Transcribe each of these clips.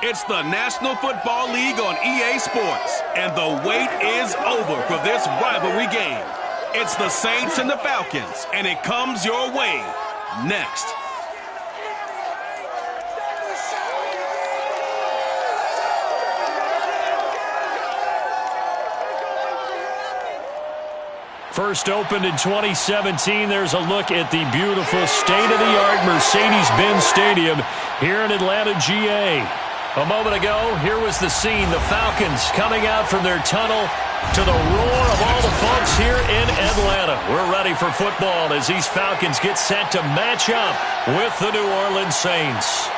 It's the National Football League on EA Sports, and the wait is over for this rivalry game. It's the Saints and the Falcons, and it comes your way next. First opened in 2017, there's a look at the beautiful state-of-the-art Mercedes-Benz Stadium here in Atlanta, GA. A moment ago, here was the scene. The Falcons coming out from their tunnel to the roar of all the folks here in Atlanta. We're ready for football as these Falcons get set to match up with the New Orleans Saints.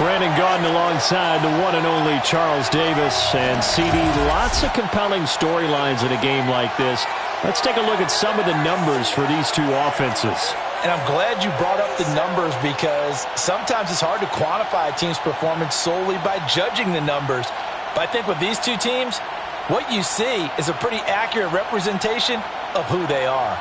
Brandon Gaudin alongside the one and only Charles Davis. And CD, lots of compelling storylines in a game like this. Let's take a look at some of the numbers for these two offenses. And I'm glad you brought up the numbers because sometimes it's hard to quantify a team's performance solely by judging the numbers. But I think with these two teams, what you see is a pretty accurate representation of who they are.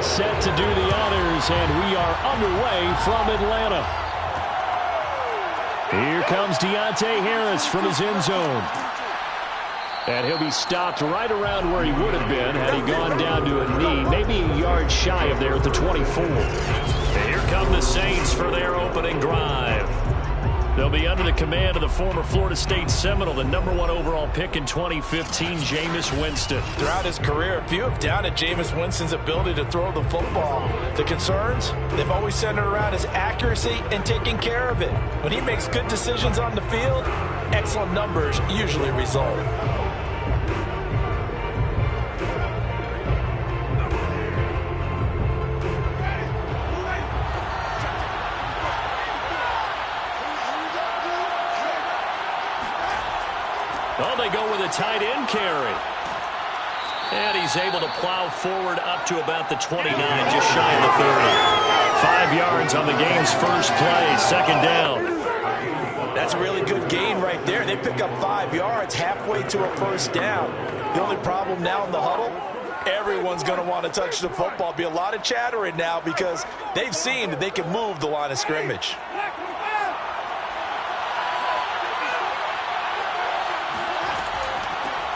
Set to do the honors, and we are underway from Atlanta. Here comes Deontay Harris from his end zone. And he'll be stopped right around where he would have been had he gone down to a knee, maybe a yard shy of there at the 24. And here come the Saints for their opening drive. They'll be under the command of the former Florida State Seminole, the #1 overall pick in 2015, Jameis Winston. Throughout his career, few have doubted Jameis Winston's ability to throw the football. The concerns, they've always centered around his accuracy and taking care of it. When he makes good decisions on the field, excellent numbers usually result. Oh, they go with a tight end carry. And he's able to plow forward up to about the 29, just shy of the 30. 5 yards on the game's first play, second down. That's a really good gain right there. They pick up 5 yards halfway to a first down. The only problem now in the huddle, everyone's going to want to touch the football. Be a lot of chattering now because they've seen that they can move the line of scrimmage.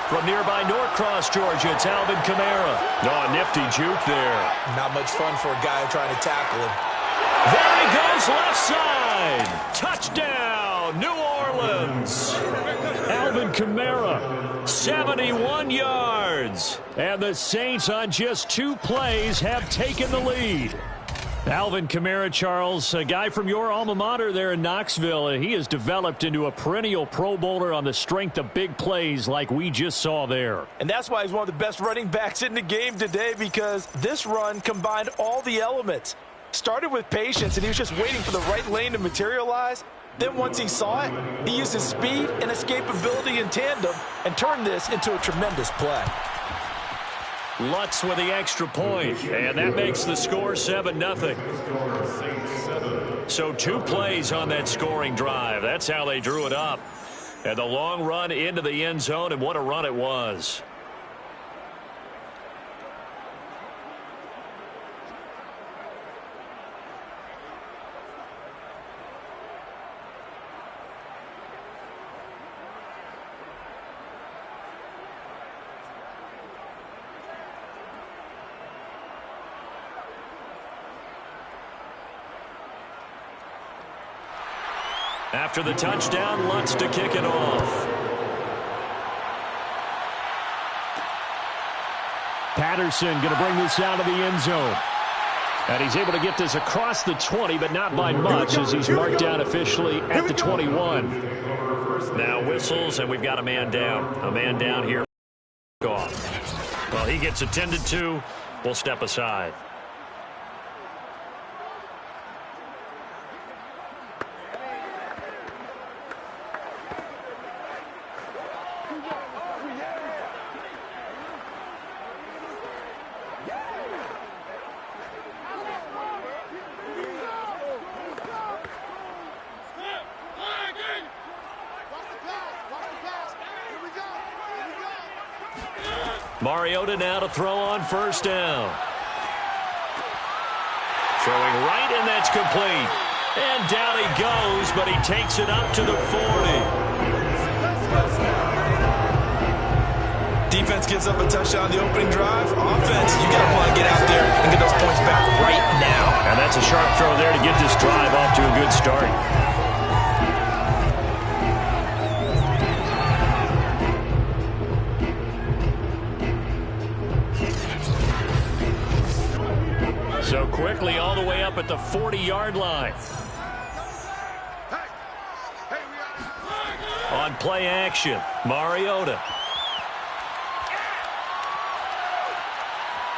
From nearby Norcross, Georgia, it's Alvin Kamara. Oh, nifty juke there. Not much fun for a guy trying to tackle him. There he goes, left side. Touchdown, New Orleans. Alvin Kamara, 71 yards. And the Saints on just 2 plays have taken the lead. Alvin Kamara, Charles, a guy from your alma mater there in Knoxville. He has developed into a perennial Pro Bowler on the strength of big plays like we just saw there. And that's why he's one of the best running backs in the game today, because this run combined all the elements. Started with patience, and he was just waiting for the right lane to materialize. Then once he saw it, he used his speed and escapability in tandem and turned this into a tremendous play. Lutz with the extra point, and that makes the score 7-0. So 2 plays on that scoring drive. That's how they drew it up. And the long run into the end zone, and what a run it was. After the touchdown, Lutz to kick it off. Patterson going to bring this out of the end zone. And he's able to get this across the 20, but not by much as he's marked down officially at the 21. Now whistles, and we've got a man down. A man down here. Off. Well, he gets attended to. We'll step aside. Mariota now to throw on first down. Throwing right, and that's complete. And down he goes, but he takes it up to the 40. Defense gives up a touchdown on the opening drive. Offense, you got to want to get out there and get those points back right now. And that's a sharp throw there to get this drive off to a good start. So quickly all the way up at the 40-yard line. On play action, Mariota.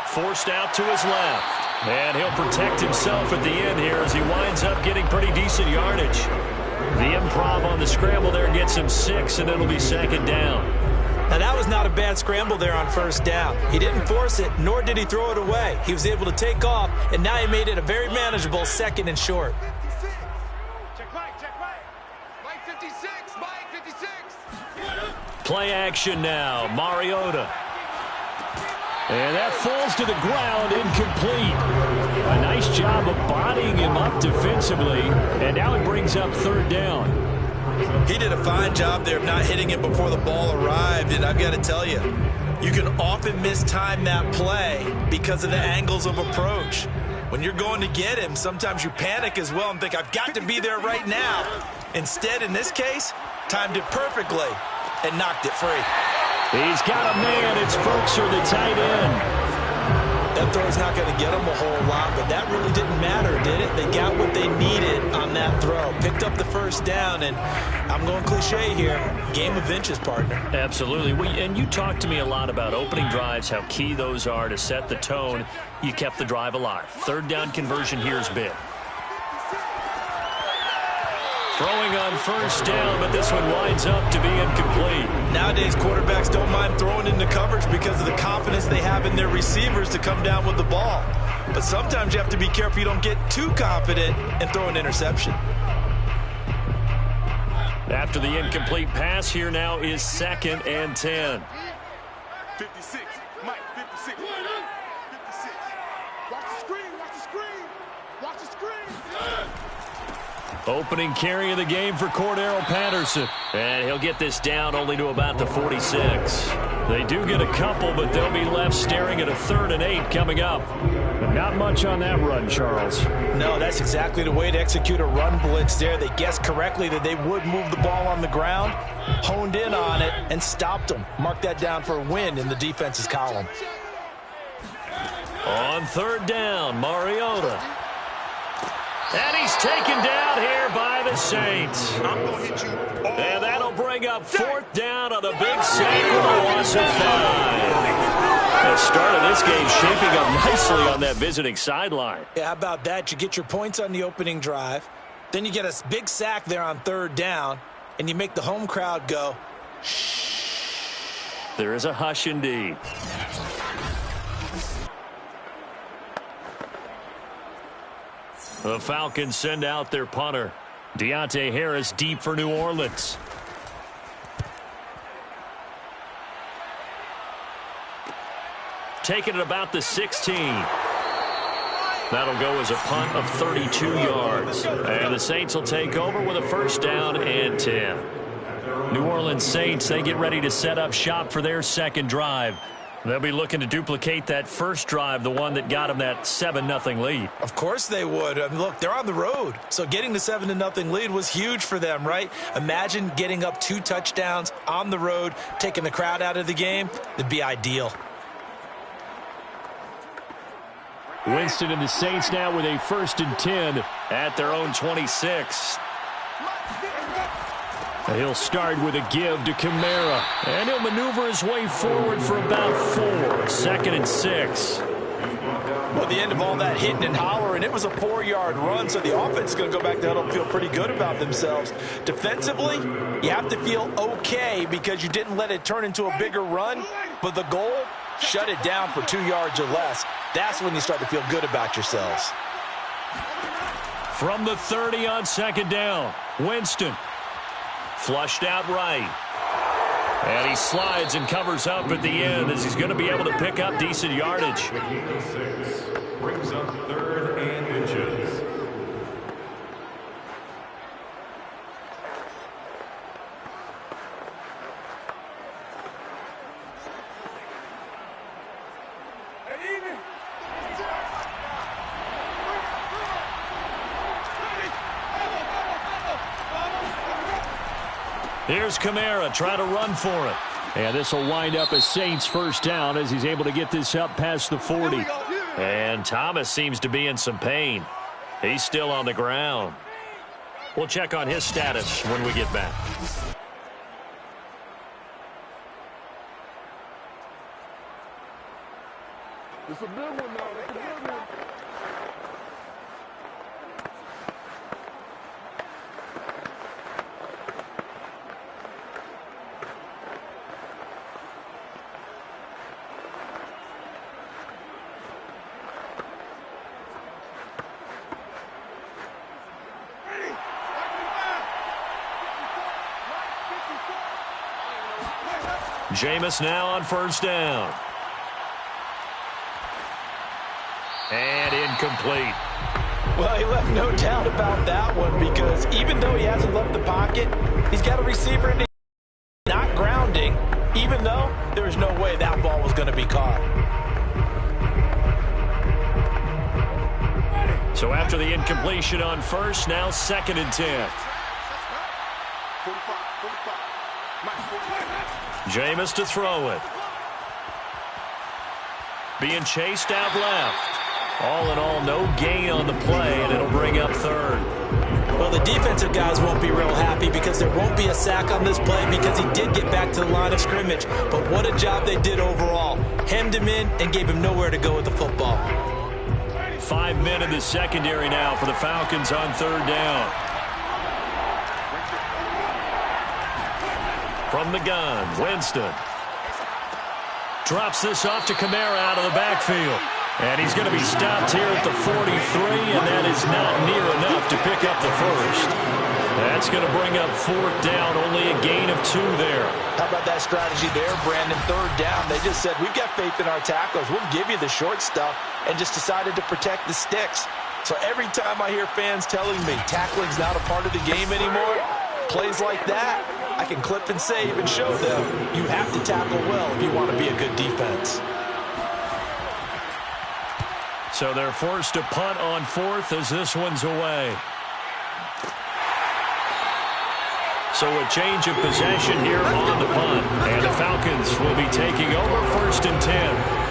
Forced out to his left. And he'll protect himself at the end here as he winds up getting pretty decent yardage. The improv on the scramble there gets him 6, and it'll be second down. Now, that was not a bad scramble there on first down. He didn't force it, nor did he throw it away. He was able to take off, and now he made it a very manageable second and short. Check Mike. Mike 56, Mike 56. Play action now, Mariota. And that falls to the ground, incomplete. A nice job of bodying him up defensively, and now it brings up third down. He did a fine job there of not hitting it before the ball arrived, and I've got to tell you, you can often mistime that play because of the angles of approach. When you're going to get him, sometimes you panic as well and think, I've got to be there right now. Instead, in this case, timed it perfectly and knocked it free. He's got a man. It's Burkser, the tight end. That throw's not going to get them a whole lot, but that really didn't matter, did it? They got what they needed on that throw. Picked up the first down, and I'm going cliche here. Game of inches, partner. Absolutely. And you talked to me a lot about opening drives, how key those are to set the tone. You kept the drive alive. Third down conversion here is big. Throwing on first down, but this one winds up to be incomplete. Nowadays, quarterbacks don't mind throwing into coverage because of the confidence they have in their receivers to come down with the ball. But sometimes you have to be careful you don't get too confident and throw an interception. After the incomplete pass, here now is 2nd and 10. 56, Mike 56. 56. Watch the screen, watch the screen. Watch the screen. Opening carry of the game for Cordero Patterson. And he'll get this down only to about the 46. They do get a couple, but they'll be left staring at a 3rd and 8 coming up. Not much on that run, Charles. No, that's exactly the way to execute a run blitz there. They guessed correctly that they would move the ball on the ground, honed in on it, and stopped them. Mark that down for a win in the defense's column. On 3rd down, Mariota. And he's taken down here by the Saints. And that'll bring up 4th down on a big sack with a loss of 5. The start of this game shaping up nicely on that visiting sideline. Yeah, how about that? You get your points on the opening drive. Then you get a big sack there on 3rd down. And you make the home crowd go, shh. There is a hush indeed. The Falcons send out their punter. Deontay Harris deep for New Orleans. Taking it about the 16. That'll go as a punt of 32 yards. And the Saints will take over with a 1st down and 10. New Orleans Saints, they get ready to set up shop for their 2nd drive. They'll be looking to duplicate that first drive, the one that got them that 7-0 lead. Of course they would. I mean, look, they're on the road. So getting the 7-0 lead was huge for them, right? Imagine getting up 2 touchdowns on the road, taking the crowd out of the game. It'd be ideal. Winston and the Saints now with a 1st and 10 at their own 26. He'll start with a give to Kamara, and he'll maneuver his way forward for about 4. 2nd and 6. Well, the end of all that hitting and hollering, it was a 4-yard run, so the offense is going to go back to huddle and feel pretty good about themselves. Defensively, you have to feel okay because you didn't let it turn into a bigger run, but the goal, shut it down for 2 yards or less. That's when you start to feel good about yourselves. From the 30 on 2nd down, Winston. Flushed out right. And he slides and covers up at the end as he's going to be able to pick up decent yardage. Brings up 3rd and inches. Here's Kamara trying to run for it. And this will wind up a Saints 1st down as he's able to get this up past the 40. And Thomas seems to be in some pain. He's still on the ground. We'll check on his status when we get back. It's a big one now. It's a big one. Jameis now on 1st down. And incomplete. Well, he left no doubt about that one because even though he hasn't left the pocket, he's got a receiver in the not grounding, even though there was no way that ball was going to be caught. So after the incompletion on 1st, now 2nd and 10. Jameis to throw it. Being chased out left. All in all, no gain on the play, and it'll bring up 3rd. Well, the defensive guys won't be real happy because there won't be a sack on this play because he did get back to the line of scrimmage. But what a job they did overall. Hemmed him in and gave him nowhere to go with the football. 5 men in the secondary now for the Falcons on 3rd down. From the gun, Winston. Drops this off to Kamara out of the backfield. And he's going to be stopped here at the 43, and that is not near enough to pick up the 1st. That's going to bring up 4th down, only a gain of 2 there. How about that strategy there, Brandon? 3rd down, they just said, we've got faith in our tacklers. We'll give you the short stuff, and just decided to protect the sticks. So every time I hear fans telling me tackling's not a part of the game anymore, plays like that, I can clip and save and show them you have to tackle well if you want to be a good defense. So they're forced to punt on 4th as this one's away. So a change of possession here on the punt. And the Falcons will be taking over 1st and 10.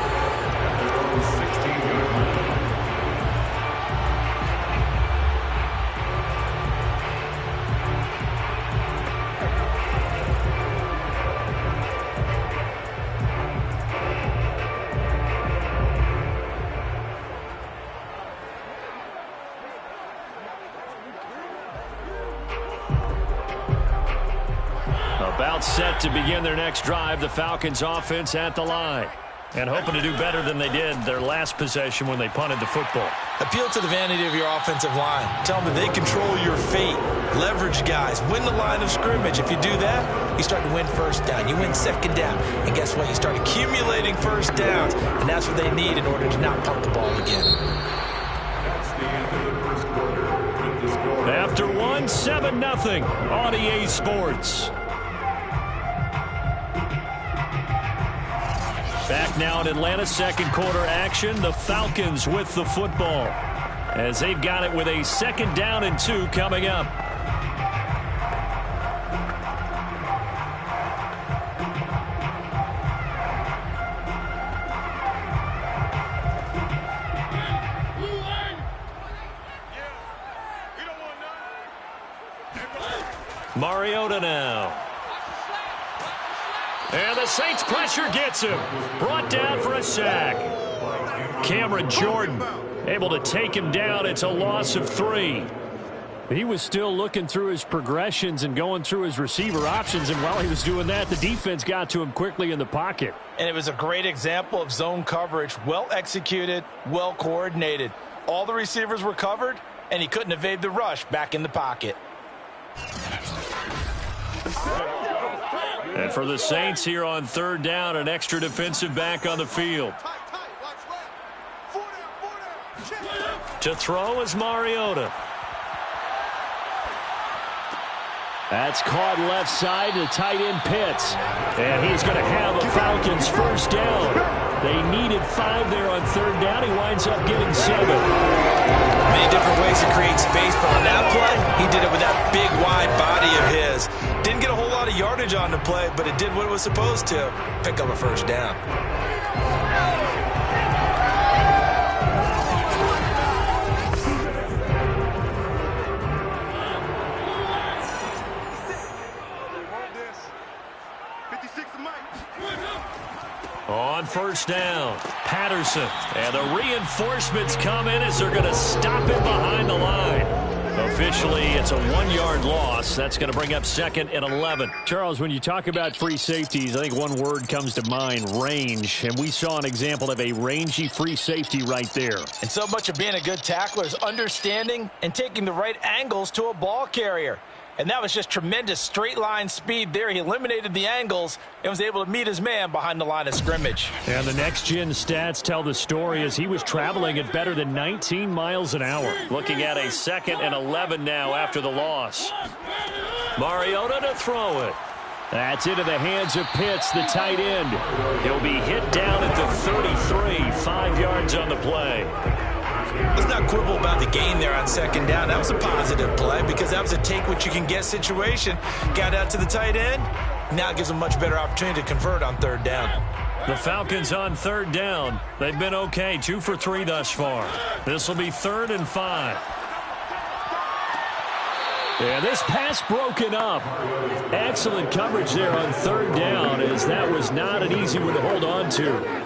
About set to begin their next drive, the Falcons offense at the line. And hoping to do better than they did their last possession when they punted the football. Appeal to the vanity of your offensive line. Tell them that they control your fate. Leverage guys. Win the line of scrimmage. If you do that, you start to win 1st down. You win 2nd down. And guess what? You start accumulating 1st downs. And that's what they need in order to not punt the ball again. That's the end of the 1st quarter. With the score After 7-0 on EA Sports. Back now in Atlanta, second quarter action. The Falcons with the football as they've got it with a 2nd down and 2 coming up. Mariota now. And the Saints pressure gets him. Brought down for a sack. Cameron Jordan able to take him down. It's a loss of 3. He was still looking through his progressions and going through his receiver options, and while he was doing that, the defense got to him quickly in the pocket. And it was a great example of zone coverage. Well executed, well coordinated. All the receivers were covered, and he couldn't evade the rush back in the pocket. And for the Saints here on 3rd down, an extra defensive back on the field. To throw is Mariota. That's caught left side to tight end Pitts. And he's going to have a Falcons 1st down. They needed 5 there on 3rd down. He winds up getting 7. Many different ways to create space, but on that play, he did it with that big, wide body of his. Didn't get a whole lot of yardage on the play, but it did what it was supposed to. Pick up a 1st down. On 1st down, Patterson. And the reinforcements come in as they're going to stop him behind the line. Officially, it's a 1-yard loss. That's going to bring up 2nd and 11. Charles, when you talk about free safeties, I think one word comes to mind, range. And we saw an example of a rangy free safety right there. And so much of being a good tackler is understanding and taking the right angles to a ball carrier. And that was just tremendous straight-line speed there. He eliminated the angles and was able to meet his man behind the line of scrimmage. And the next-gen stats tell the story as he was traveling at better than 19 miles an hour. Looking at a 2nd and 11 now after the loss. Mariota to throw it. That's into the hands of Pitts, the tight end. He'll be hit down at the 33, 5 yards on the play. Let's not quibble about the gain there on 2nd down. That was a positive play because that was a take-what-you-can-get situation. Got out to the tight end. Now it gives them a much better opportunity to convert on 3rd down. The Falcons on 3rd down. They've been okay, 2 for 3 thus far. This will be 3rd and 5. Yeah, this pass broken up. Excellent coverage there on 3rd down, as that was not an easy one to hold on to.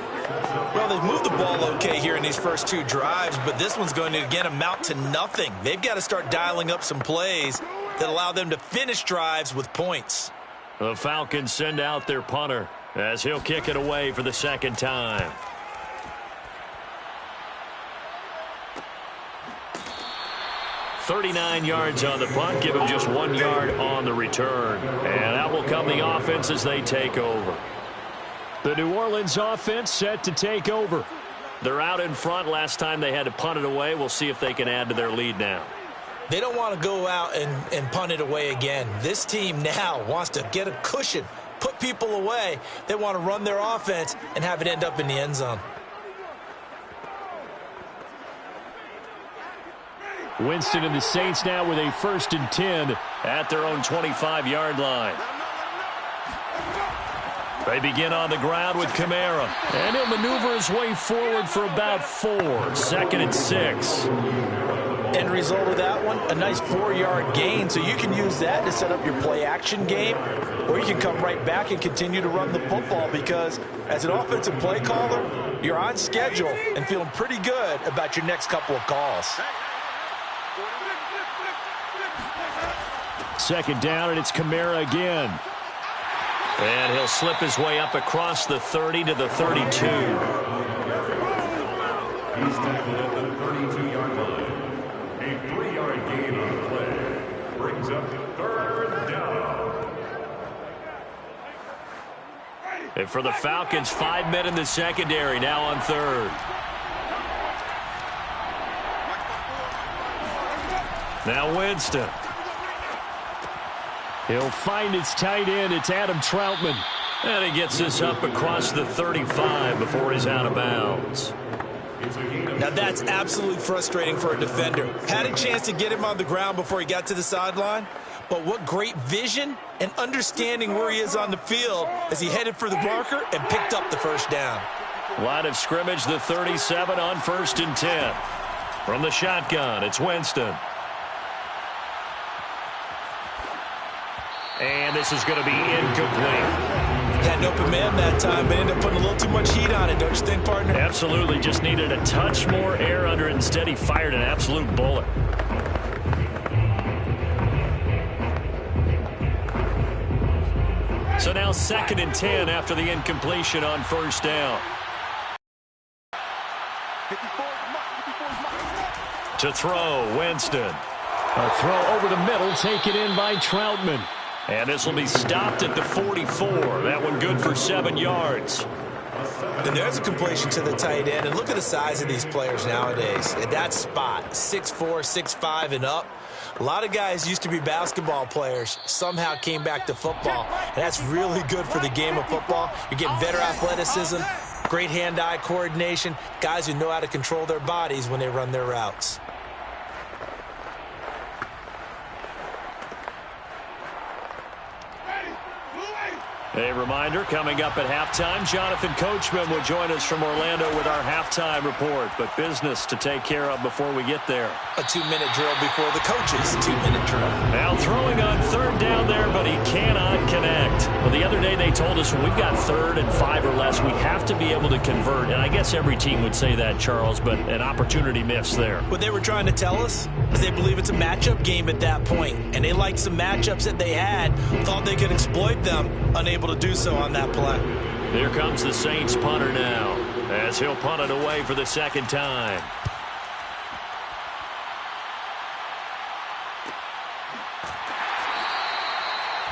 Well, they've moved the ball okay here in these first 2 drives, but this one's going to, again, amount to nothing. They've got to start dialing up some plays that allow them to finish drives with points. The Falcons send out their punter as he'll kick it away for the 2nd time. .39 yards on the punt, give him just 1 yard on the return. And out will come the offense as they take over. The New Orleans offense set to take over. They're out in front. Last time they had to punt it away. We'll see if they can add to their lead now. They don't want to go out and punt it away again. This team now wants to get a cushion, put people away. They want to run their offense and have it end up in the end zone. Winston and the Saints now with a 1st and 10 at their own 25-yard line. They begin on the ground with Kamara. And he'll maneuver his way forward for about 4. 2nd and 6. End result of that one, a nice 4-yard gain. So you can use that to set up your play-action game, or you can come right back and continue to run the football because as an offensive play caller, you're on schedule and feeling pretty good about your next couple of calls. 2nd down, and it's Kamara again. And he'll slip his way up across the 30 to the 32. He's tackled at the 32-yard line. A 3-yard gain on the play brings up 3rd down. And for the Falcons, 5 men in the secondary now on 3rd. Now Winston. He'll find his tight end. It's Adam Troutman. And he gets this up across the 35 before he's out of bounds. Now that's absolutely frustrating for a defender. Had a chance to get him on the ground before he got to the sideline, but what great vision and understanding where he is on the field as he headed for the marker and picked up the first down. Line of scrimmage, the 37 on 1st and 10. From the shotgun, it's Winston. And this is going to be incomplete. Had an open man that time, but ended up putting a little too much heat on it, don't you think, partner? Absolutely. Just needed a touch more air under it. Instead, he fired an absolute bullet. So now 2nd and 10 after the incompletion on 1st down. To throw, Winston. A throw over the middle, taken in by Troutman. And this will be stopped at the 44. That one good for 7 yards. And there's a completion to the tight end. And look at the size of these players nowadays. At that spot, 6'4", 6'5", and up. A lot of guys used to be basketball players, somehow came back to football. And that's really good for the game of football. You're getting better athleticism, great hand-eye coordination, guys who know how to control their bodies when they run their routes. A reminder, coming up at halftime, Jonathan Coachman will join us from Orlando with our halftime report. But business to take care of before we get there. A 2-minute drill before the coaches' 2-minute drill. Now throwing on 3rd down there, but he cannot connect. Well, the other day they told us when we've got 3rd and 5 or less, we have to be able to convert. And I guess every team would say that, Charles, but an opportunity missed there. What they were trying to tell us is they believe it's a matchup game at that point. And they liked some matchups that they had, thought they could exploit them, unable to do so on that play. Here comes the Saints punter now, as he'll punt it away for the 2nd time.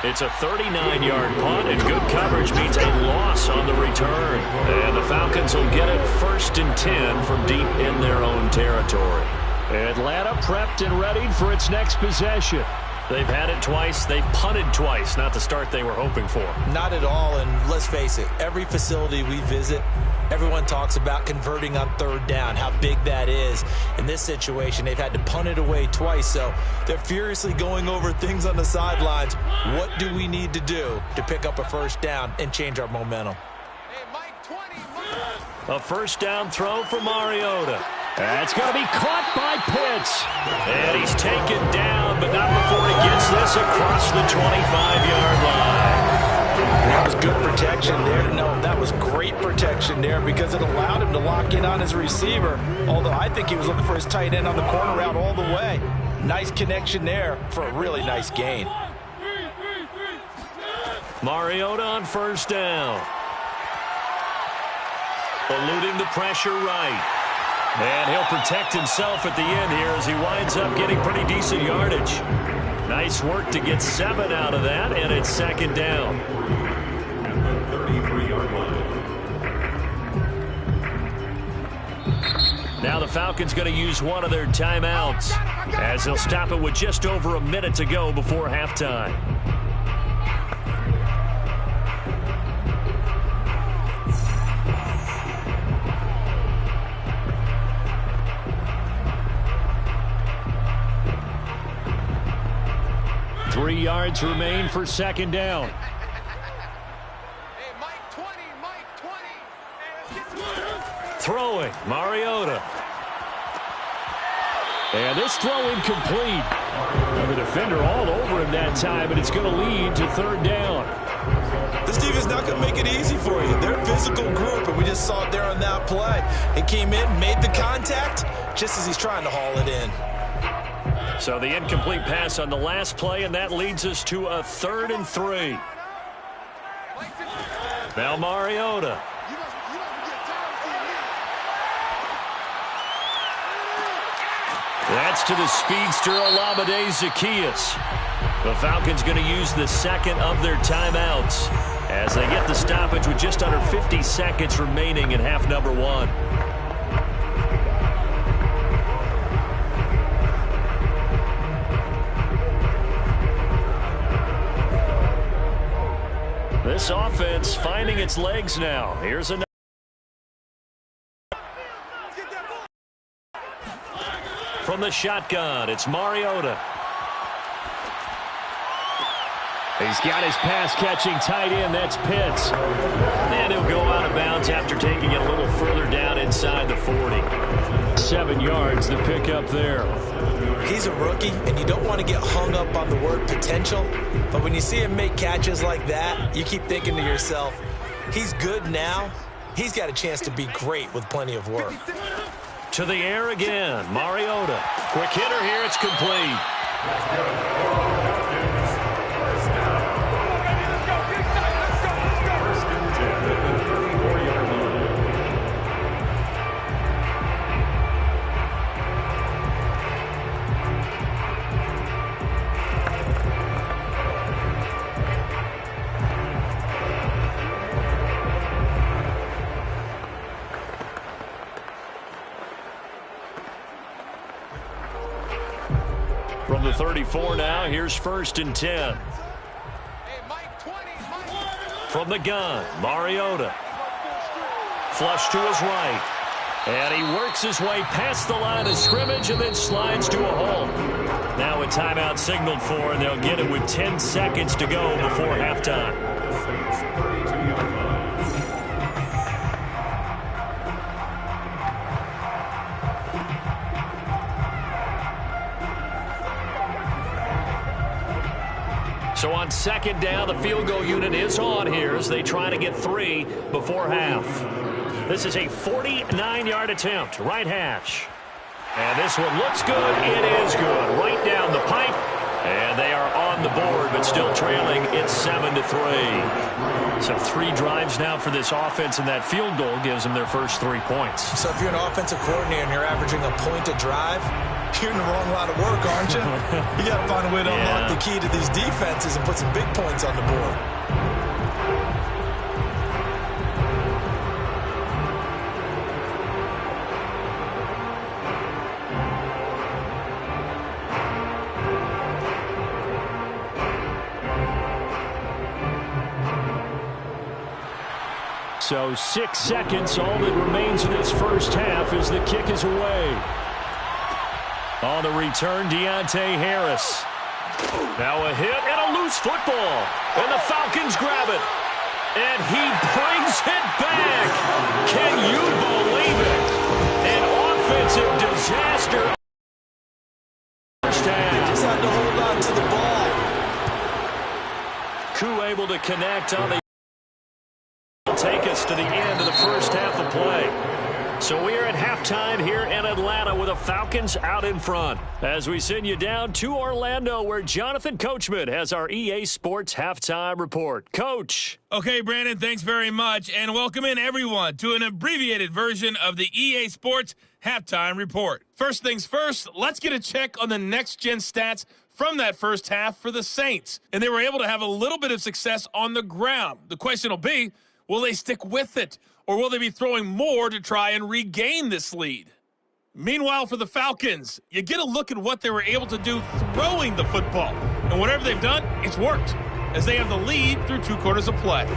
It's a 39-yard punt, and good coverage means a loss on the return. And the Falcons will get it 1st and 10 from deep in their own territory. Atlanta prepped and readied for its next possession. They've had it twice. They've punted twice. Not the start they were hoping for. Not at all, and let's face it, every facility we visit, everyone talks about converting on 3rd down, how big that is. In this situation, they've had to punt it away twice, so they're furiously going over things on the sidelines. What do we need to do to pick up a 1st down and change our momentum? A 1st down throw for Mariota. That's going to be caught by Pitts. And he's taken down, but not before he gets this across the 25-yard line. That was good protection there. No, that was great protection there because it allowed him to lock in on his receiver, although I think he was looking for his tight end on the corner route all the way. Nice connection there for a really nice gain. Mariota on 1st down. Eluding the pressure right. And he'll protect himself at the end here as he winds up getting pretty decent yardage. Nice work to get 7 out of that, and it's 2nd down. At the 33-yard line. Now the Falcons going to use one of their timeouts as they'll stop it with just over a minute to go before halftime. Three yards remain for 2nd down. Hey, Mike 20, Mike 20. Throwing, Mariota. And this throw incomplete. Now the defender all over him that time, but it's going to lead to 3rd down. This defense is not going to make it easy for you. They're a physical group, and we just saw it there on that play. It came in, made the contact, just as he's trying to haul it in. So the incomplete pass on the last play, and that leads us to a 3rd and 3. Now Mariota. That's to the speedster Olamide Zaccheaus. The Falcons going to use the 2nd of their timeouts as they get the stoppage with just under 50 seconds remaining in half number 1. This offense finding its legs now. Here's another. From the shotgun, it's Mariota. He's got his pass-catching tight end. That's Pitts. And he'll go out of bounds after taking it a little further down inside the 40. 7 yards, the pickup there. He's a rookie, and you don't want to get hung up on the word potential. But when you see him make catches like that, you keep thinking to yourself, he's good now. He's got a chance to be great with plenty of work. To the air again, Mariota. Quick hitter here, it's complete. From the 34 now, here's 1st and 10. From the gun, Mariota. Flush to his right. And he works his way past the line of scrimmage and then slides to a hole. Now a timeout signaled for, and they'll get it with 10 seconds to go before halftime. So on 2nd down, the field goal unit is on here as they try to get 3 before half. This is a 49-yard attempt, right hash. And this one looks good. It is good. Right down the pipe. And they are on the board, but still trailing. It's 7-3. So 3 drives now for this offense, and that field goal gives them their first 3 points. So if you're an offensive coordinator and you're averaging a point a drive, you're in the wrong line of work, aren't you? You got to find a way to unlock the key to these defenses and put some big points on the board. So 6 seconds, all that remains in this first half as the kick is away. On the return, Deontay Harris. Now a hit and a loose football. And the Falcons grab it. And he brings it back. Can you believe it? An offensive disaster. First half. Just had to hold on to the ball. Koo able to connect on the. Take us to the end of the first half of play. So we're at halftime here in Atlanta with the Falcons out in front. As we send you down to Orlando where Jonathan Coachman has our EA Sports halftime report. Coach. Okay, Brandon, thanks very much. And welcome in everyone to an abbreviated version of the EA Sports halftime report. First things first, let's get a check on the next-gen stats from that first half for the Saints. And they were able to have a little bit of success on the ground. The question will be, will they stick with it? Or will they be throwing more to try and regain this lead? Meanwhile, for the Falcons, you get a look at what they were able to do throwing the football. And whatever they've done, it's worked, as they have the lead through 2 quarters of play.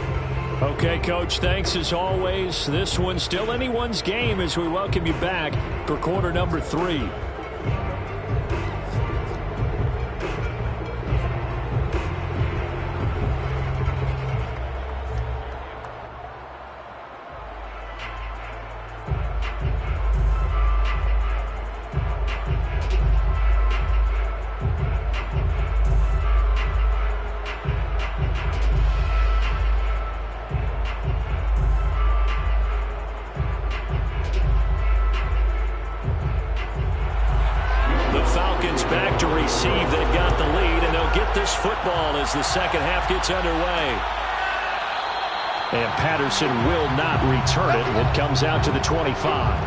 Okay, Coach, thanks as always. This one's still anyone's game as we welcome you back for quarter number 3. Back to receive. They've got the lead, and they'll get this football as the second half gets underway. And Patterson will not return it. It comes out to the 25.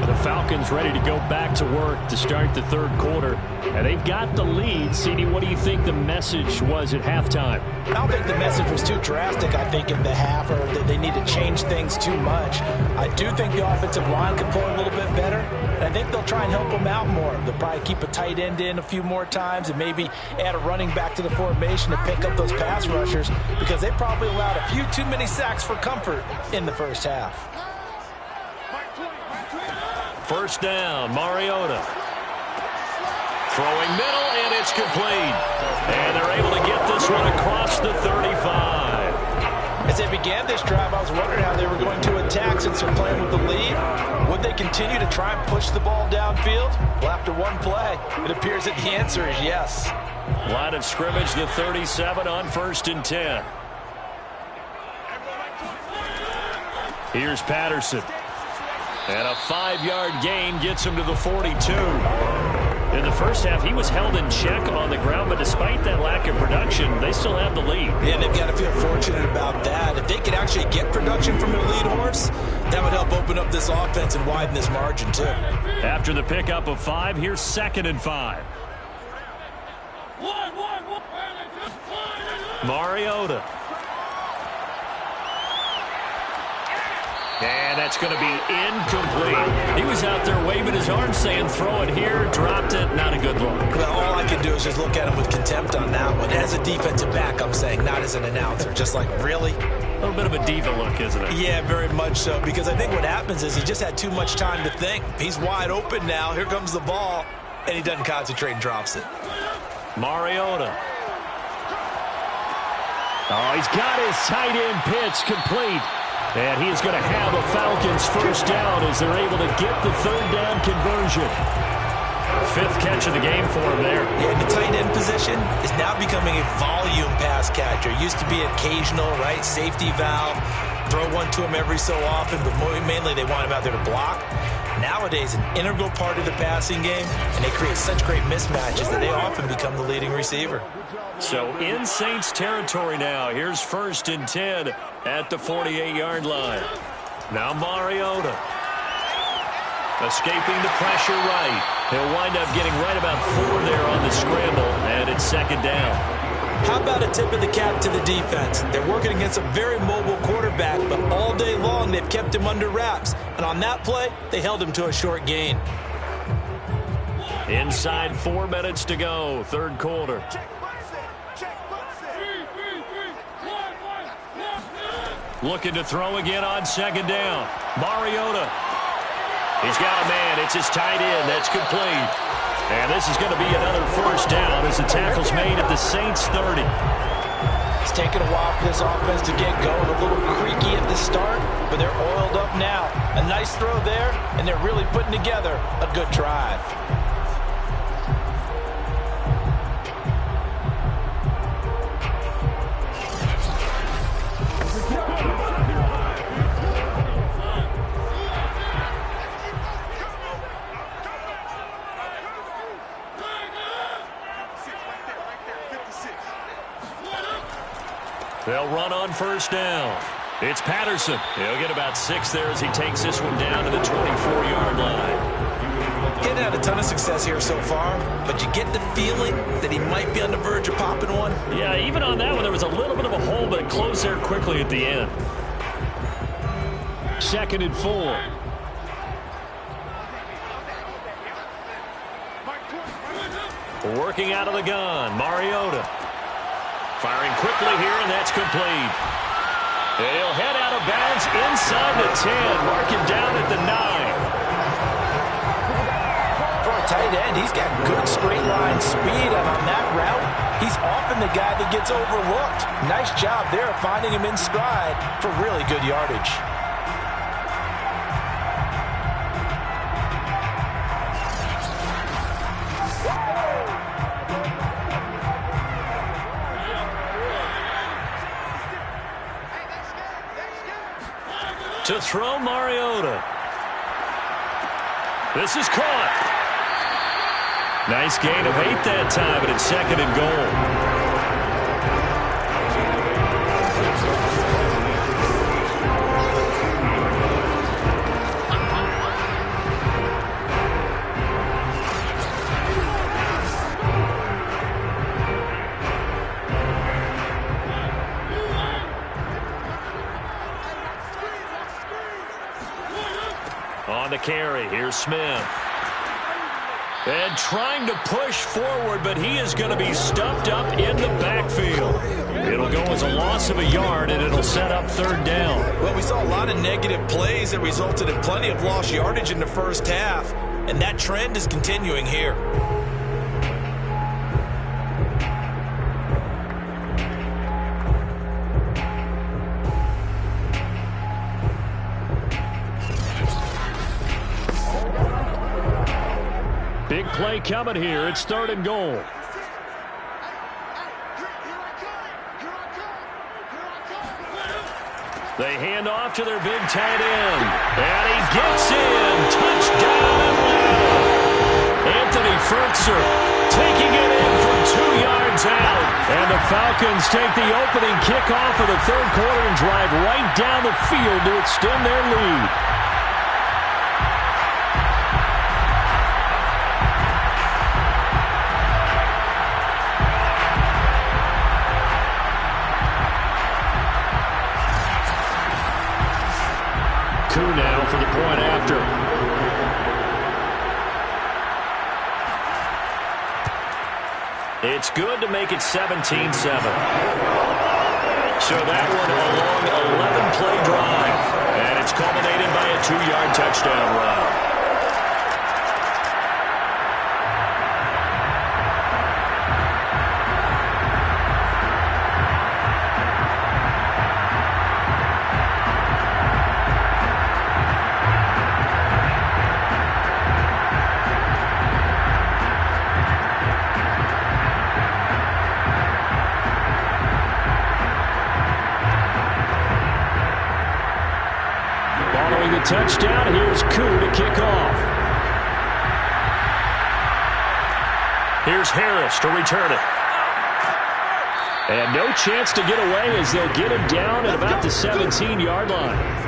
The Falcons ready to go back to work to start the third quarter. And they've got the lead. CD, what do you think the message was at halftime? I don't think the message was too drastic, I think, in the half, or that they need to change things too much. I do think the offensive line could play a little bit better, and I think they'll try and help them out more. They'll probably keep a tight end in a few more times and maybe add a running back to the formation to pick up those pass rushers, because they probably allowed a few too many sacks for comfort in the first half. First down, Mariota. Throwing middle, and it's complete. And they're able to get this one across the 35. As they began this drive, I was wondering how they were going to attack since they're playing with the lead. Would they continue to try and push the ball downfield? Well, after one play, it appears that the answer is yes. Line of scrimmage, the 37 on 1st and 10. Here's Patterson. And a 5-yard gain gets him to the 42. In the first half, he was held in check on the ground, but despite that lack of production, they still have the lead. Yeah, and they've got to feel fortunate about that. If they could actually get production from their lead horse, that would help open up this offense and widen this margin, too. After the pickup of 5, here's 2nd and 5. Mariota. And that's going to be incomplete. He was out there waving his arm saying, throw it here, dropped it, not a good look. Well, all I can do is just look at him with contempt on that one. As a defensive back, I'm saying, not as an announcer. Just like, really? A little bit of a diva look, isn't it? Yeah, very much so, because I think what happens is he just had too much time to think. He's wide open now. Here comes the ball, and he doesn't concentrate and drops it. Mariota. Oh, he's got his tight end pitch complete. And he is going to have a Falcons first down as they're able to get the 3rd down conversion. 5th catch of the game for him there. Yeah, the tight end position is now becoming a volume pass catcher. Used to be occasional, right? Safety valve. Throw one to him every so often, but mainly they want him out there to block. Nowadays, an integral part of the passing game, and they create such great mismatches that they often become the leading receiver. So in Saints territory now. Here's 1st and 10 at the 48-yard line. Now Mariota. Escaping the pressure right. He'll wind up getting right about 4 there on the scramble, and it's 2nd down. How about a tip of the cap to the defense? They're working against a very mobile quarterback, but all day long they've kept him under wraps. And on that play, they held him to a short gain. Inside 4 minutes to go, 3rd quarter. Looking to throw again on 2nd down. Mariota. He's got a man. It's his tight end. That's complete. And this is going to be another first down as the tackle's made at the Saints 30. It's taken a while for this offense to get going. A little creaky at the start, but they're oiled up now. A nice throw there, and they're really putting together a good drive. They'll run on first down. It's Patterson. He'll get about 6 there as he takes this one down to the 24-yard line. Getting had a ton of success here so far, but you get the feeling that he might be on the verge of popping one. Yeah, even on that one, there was a little bit of a hole, but it closed there quickly at the end. 2nd and 4. Working out of the gun, Mariota. Firing quickly here, and that's complete. And he'll head out of bounds inside the 10. Mark him down at the 9. For a tight end, he's got good straight line speed, and on that route, he's often the guy that gets overlooked. Nice job there finding him in stride for really good yardage. To throw Mariota. This is caught. Nice gain of 8 that time, but it's 2nd and goal. On the carry, here's Smith. And trying to push forward, but he is going to be stuffed up in the backfield. It'll go as a loss of a yard, and it'll set up third down. Well, we saw a lot of negative plays that resulted in plenty of lost yardage in the first half, and that trend is continuing here. Big play coming here. It's third and goal. They hand off to their big tight end. And he gets in. Touchdown, Atlanta. Anthony Fertzer taking it in from 2 yards out. And the Falcons take the opening kickoff of the third quarter and drive right down the field to extend their lead. Now for the point after. It's good to make it 17-7. So that one a long 11-play drive. And it's culminated by a 2-yard touchdown run. Touchdown. Here's Koo to kick off. Here's Harris to return it. And no chance to get away as they'll get him down at about the 17-yard line.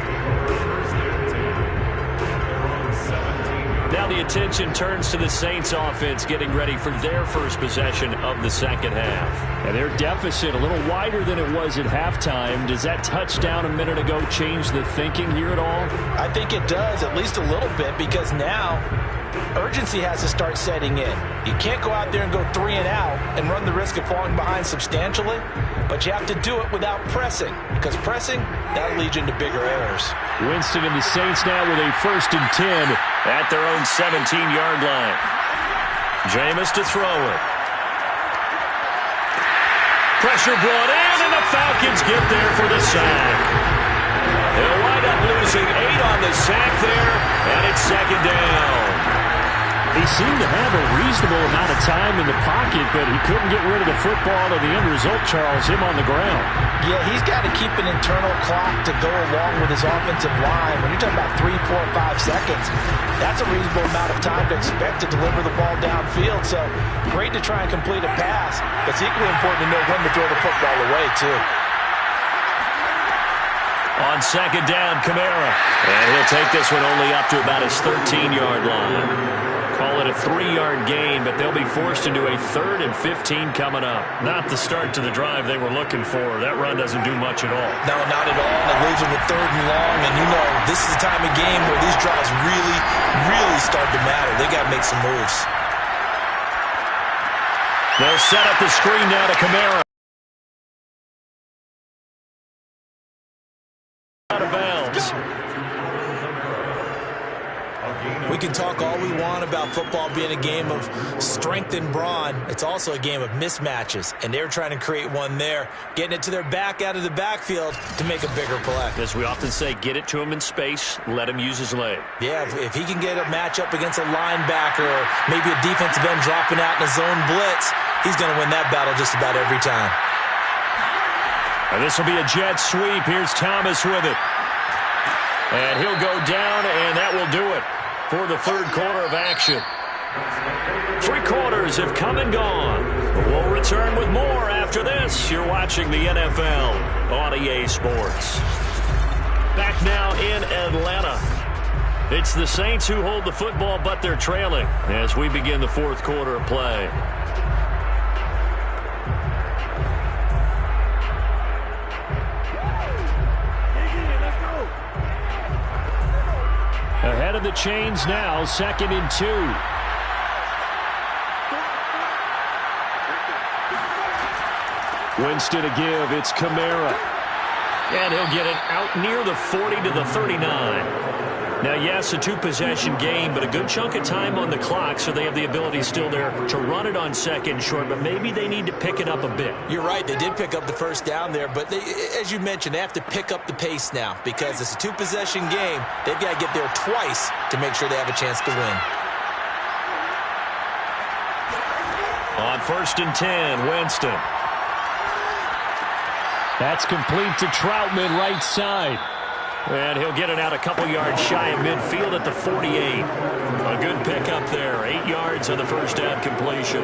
Now the attention turns to the Saints offense getting ready for their first possession of the second half. And their deficit a little wider than it was at halftime. Does that touchdown a minute ago change the thinking here at all? I think it does, at least a little bit, because now urgency has to start setting in. You can't go out there and go 3 and out and run the risk of falling behind substantially, but you have to do it without pressing, because pressing, that'll lead you into bigger errors. Winston and the Saints now with a 1st and 10 at their own 17-yard line. Jameis to throw it. Pressure brought in, and the Falcons get there for the sack. They'll wind up losing 8 on the sack there, and it's second down. He seemed to have a reasonable amount of time in the pocket, but he couldn't get rid of the football, and the end result, Charles, him on the ground. Yeah, he's got to keep an internal clock to go along with his offensive line. When you're talking about 3, 4, 5 seconds, that's a reasonable amount of time to expect to deliver the ball downfield. So great to try and complete a pass, but it's equally important to know when to throw the football away, too. On second down, Kamara. And he'll take this one only up to about his 13-yard line. Call it a 3-yard gain, but they'll be forced into a 3rd and 15 coming up. Not the start to the drive they were looking for. That run doesn't do much at all. No, not at all. It leaves them with 3rd and long, and you know this is the time of game where these drives really, really start to matter. They got to make some moves. They'll set up the screen now to Kamara. Out of bounds. We can talk all we want about football being a game of strength and brawn. It's also a game of mismatches, and they're trying to create one there, getting it to their back out of the backfield to make a bigger play. As we often say, get it to him in space, let him use his leg. Yeah, if he can get a matchup against a linebacker or maybe a defensive end dropping out in a zone blitz, he's going to win that battle just about every time. And this will be a jet sweep. Here's Thomas with it. And he'll go down, and that will do it for the third quarter of action. 3 quarters have come and gone. We'll return with more after this. You're watching the NFL on EA Sports. Back now in Atlanta. It's the Saints who hold the football, but they're trailing as we begin the fourth quarter of play. Ahead of the chains now, 2nd and 2. Winston to give, it's Kamara. And he'll get it out near the 40 to the 39. Now, yes, a 2-possession game, but a good chunk of time on the clock, so they have the ability still there to run it on 2nd and short, but maybe they need to pick it up a bit. You're right. They did pick up the first down there, but as you mentioned, they have to pick up the pace now because it's a 2-possession game. They've got to get there twice to make sure they have a chance to win. On 1st and 10, Winston. That's complete to Troutman, right side. And he'll get it out a couple yards shy of midfield at the 48. A good pickup there. 8 yards on the first down completion.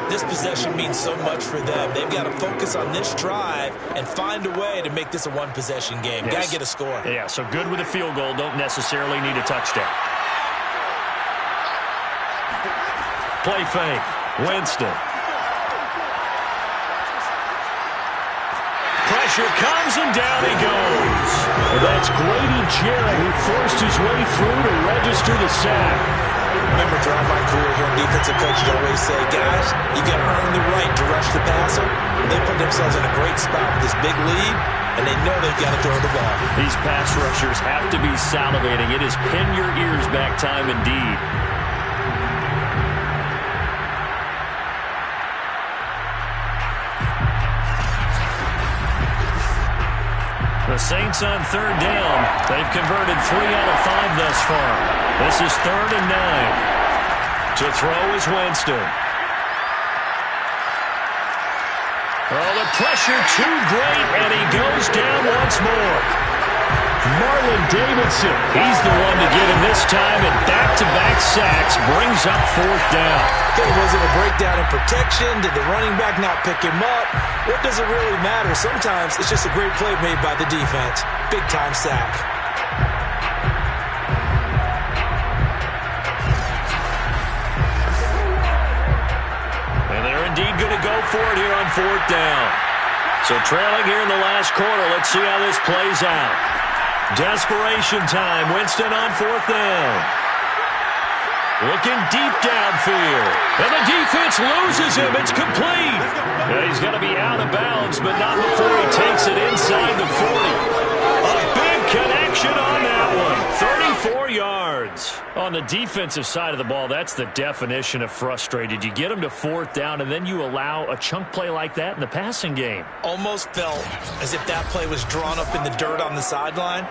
This possession means so much for them. They've got to focus on this drive and find a way to make this a 1-possession game. Yes. Got to get a score. Yeah, so good with a field goal. Don't necessarily need a touchdown. Play fake. Winston. Pressure comes and down he goes. And that's Grady Jarrett who forced his way through to register the sack. Remember, throughout my career here, defensive coaches always say, guys, you got to earn the right to rush the passer. They put themselves in a great spot with this big lead, and they know they've got to throw the ball. These pass rushers have to be salivating. It is pin your ears back time indeed. The Saints on 3rd down. They've converted 3 out of 5 thus far. This is 3rd and 9. To throw is Winston. Oh, the pressure too great, and he goes down once more. Marlon Davidson, he's the one to get him this time, and back-to-back sacks brings up 4th down. Was it a breakdown in protection? Did the running back not pick him up? What does it really matter? Sometimes it's just a great play made by the defense. Big-time sack. And they're indeed going to go for it here on 4th down. So trailing here in the last quarter, let's see how this plays out. Desperation time. Winston on 4th down. Looking deep downfield. And the defense loses him. It's complete. Yeah, he's going to be out of bounds, but not before he takes it inside the 40. A big connection on that one. 34 yards. On the defensive side of the ball, that's the definition of frustrated. You get him to 4th down, and then you allow a chunk play like that in the passing game. Almost felt as if that play was drawn up in the dirt on the sideline.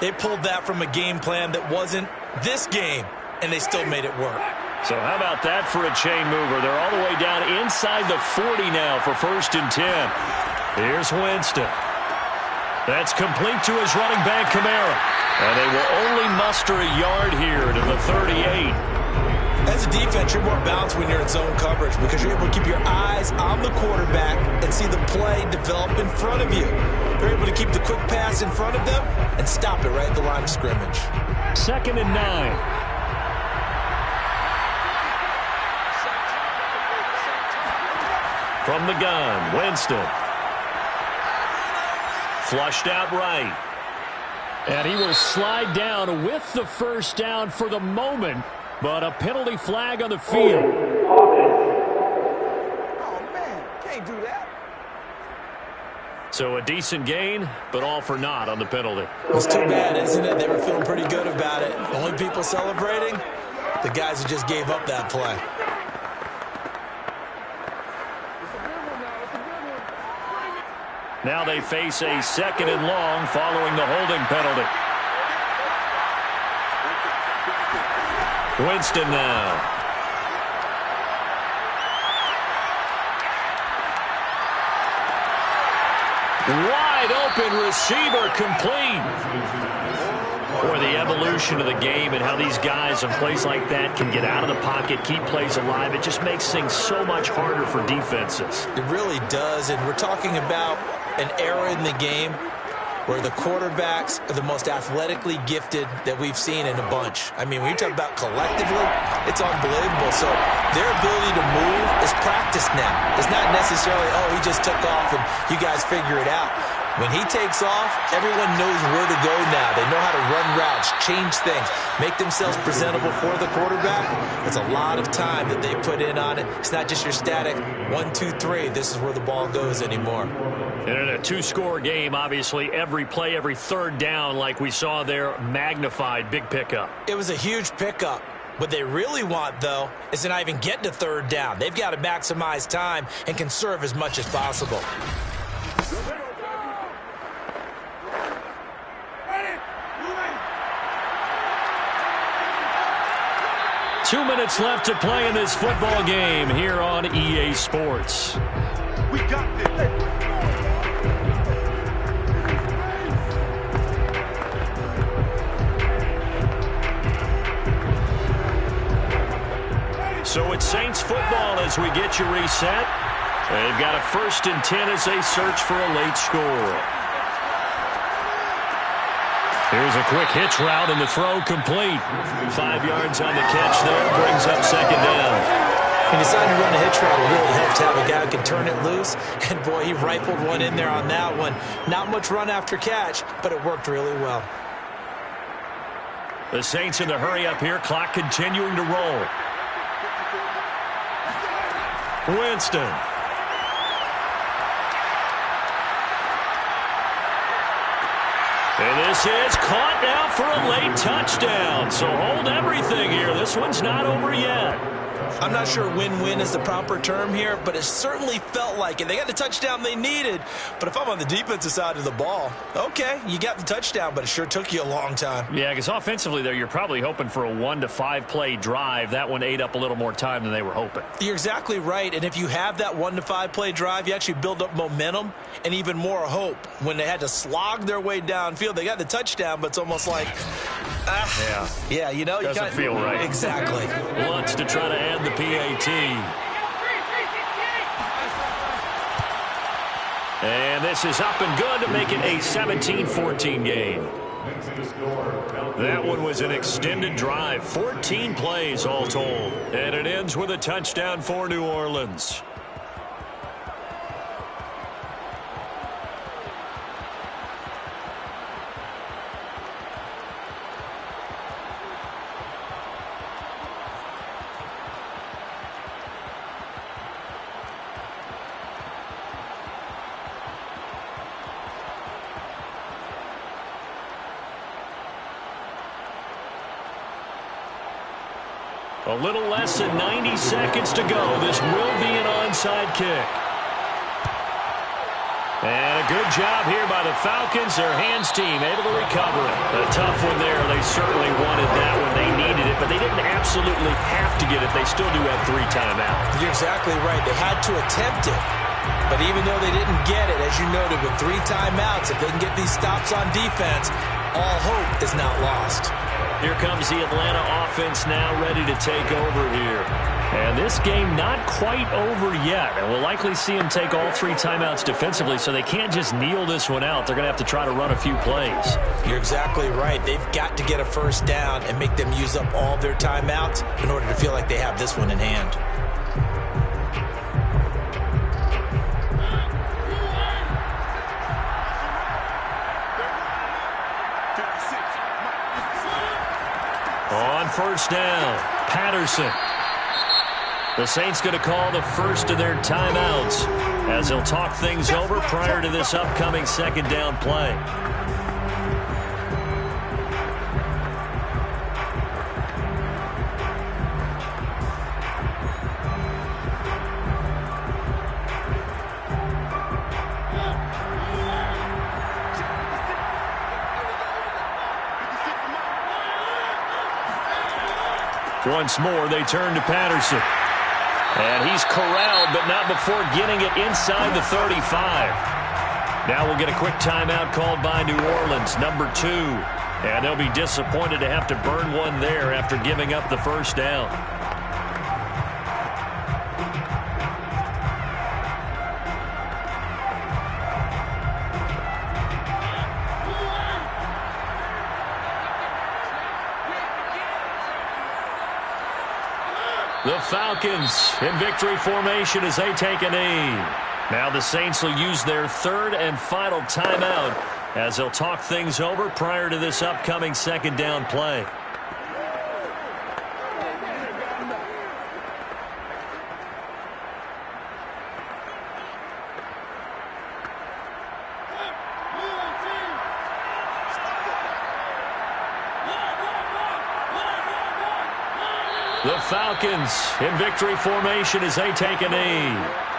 They pulled that from a game plan that wasn't this game, and they still made it work. So how about that for a chain mover? They're all the way down inside the 40 now for 1st and 10. Here's Winston. That's complete to his running back, Kamara. And they will only muster a yard here to the 38. As a defense, you're more balanced when you're in zone coverage because you're able to keep your eyes on the quarterback and see the play develop in front of you. You're able to keep the quick pass in front of them and stop it right at the line of scrimmage. 2nd and 9. From the gun, Winston. Flushed out right. And he will slide down with the 1st down for the moment, but a penalty flag on the field. Oh, man, can't do that. So a decent gain, but all for naught on the penalty. It's too bad, isn't it? They were feeling pretty good about it. Only people celebrating, the guys who just gave up that play. Now they face a 2nd and long following the holding penalty. Winston now. Wide open receiver complete. Boy, the evolution of the game and how these guys in plays like that can get out of the pocket, keep plays alive, it just makes things so much harder for defenses. It really does, and we're talking about an era in the game where the quarterbacks are the most athletically gifted that we've seen in a bunch. I mean, when you talk about collectively, it's unbelievable. So their ability to move is practiced now. It's not necessarily, oh, he just took off and you guys figure it out. When he takes off, everyone knows where to go now. They know how to run routes, change things, make themselves presentable for the quarterback. It's a lot of time that they put in on it. It's not just your static 1, 2, 3. This is where the ball goes anymore. And in a two-score game, obviously, every play, every third down, like we saw there, magnified, big pickup. It was a huge pickup. What they really want, though, is to not even get to third down. They've got to maximize time and conserve as much as possible. 2 minutes left to play in this football game here on EA Sports. We got this. So it's Saints football as we get you reset. They've got a 1st and 10 as they search for a late score. Here's a quick hitch route and the throw complete. 5 yards on the catch there, brings up 2nd down. He decided to run a hitch route. It really helped to have a guy who can turn it loose. And, boy, he rifled one in there on that one. Not much run after catch, but it worked really well. The Saints in the hurry up here. Clock continuing to roll. Winston. And this is caught now for a late touchdown. So hold everything here. This one's not over yet. I'm not sure win-win is the proper term here, but it certainly felt like it. They got the touchdown they needed, but if I'm on the defensive side of the ball, okay, you got the touchdown, but it sure took you a long time. Yeah, because offensively there, you're probably hoping for a 1 to 5 play drive. That one ate up a little more time than they were hoping. You're exactly right, and if you have that 1 to 5 play drive, you actually build up momentum and even more hope. When they had to slog their way downfield, they got the touchdown, but it's almost like, yeah, you know, doesn't feel right. Exactly. Wants to try to add the PAT. And this is up and good to make it a 17-14 game. That one was an extended drive, 14 plays all told. And it ends with a touchdown for New Orleans. A little less than 90 seconds to go. This will be an onside kick. And a good job here by the Falcons. Their hands team able to recover it. A tough one there. They certainly wanted that one. They needed it, but they didn't absolutely have to get it. They still do have 3 timeouts. You're exactly right. They had to attempt it. But even though they didn't get it, as you noted, with 3 timeouts, if they can get these stops on defense, all hope is not lost. Here comes the Atlanta offense now ready to take over here. And this game not quite over yet. And we'll likely see them take all 3 timeouts defensively, so they can't just kneel this one out. They're going to have to try to run a few plays. You're exactly right. They've got to get a first down and make them use up all their timeouts in order to feel like they have this one in hand. On first down, Patterson. The Saints going to call the first of their timeouts as they'll talk things over prior to this upcoming 2nd down play. Once more, they turn to Patterson. And he's corralled, but not before getting it inside the 35. Now we'll get a quick timeout called by New Orleans, number 2. And they'll be disappointed to have to burn one there after giving up the first down. The Falcons in victory formation as they take a knee. Now the Saints will use their third and final timeout as they'll talk things over prior to this upcoming second down play. The Falcons in victory formation as they take a knee.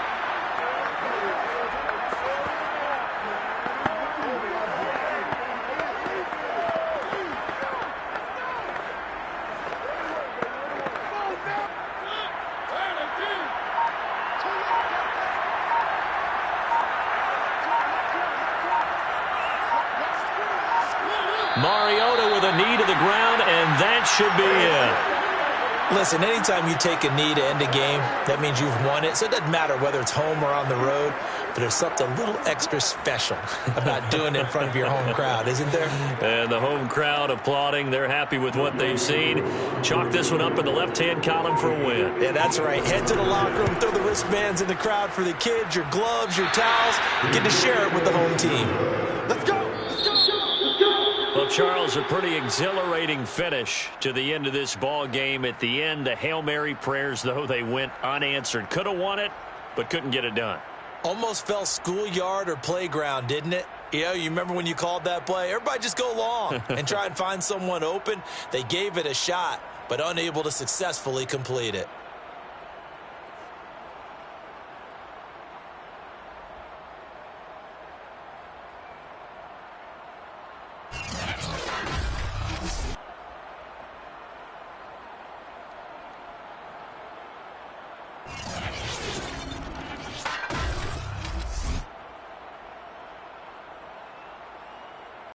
Mariota with a knee to the ground, and that should be it. Listen, anytime you take a knee to end a game, that means you've won it. So it doesn't matter whether it's home or on the road, but there's something a little extra special about doing it in front of your home crowd, isn't there? And the home crowd applauding. They're happy with what they've seen. Chalk this one up in the left-hand column for a win. Yeah, that's right. Head to the locker room, throw the wristbands in the crowd for the kids, your gloves, your towels. You get to share it with the home team. Let's go! Well, Charles, a pretty exhilarating finish to the end of this ball game. At the end, the Hail Mary prayers, though, they went unanswered. Could have won it, but couldn't get it done. Almost felt schoolyard or playground, didn't it? Yeah, you remember when you called that play? Everybody just go long and try and find someone open. They gave it a shot, but unable to successfully complete it.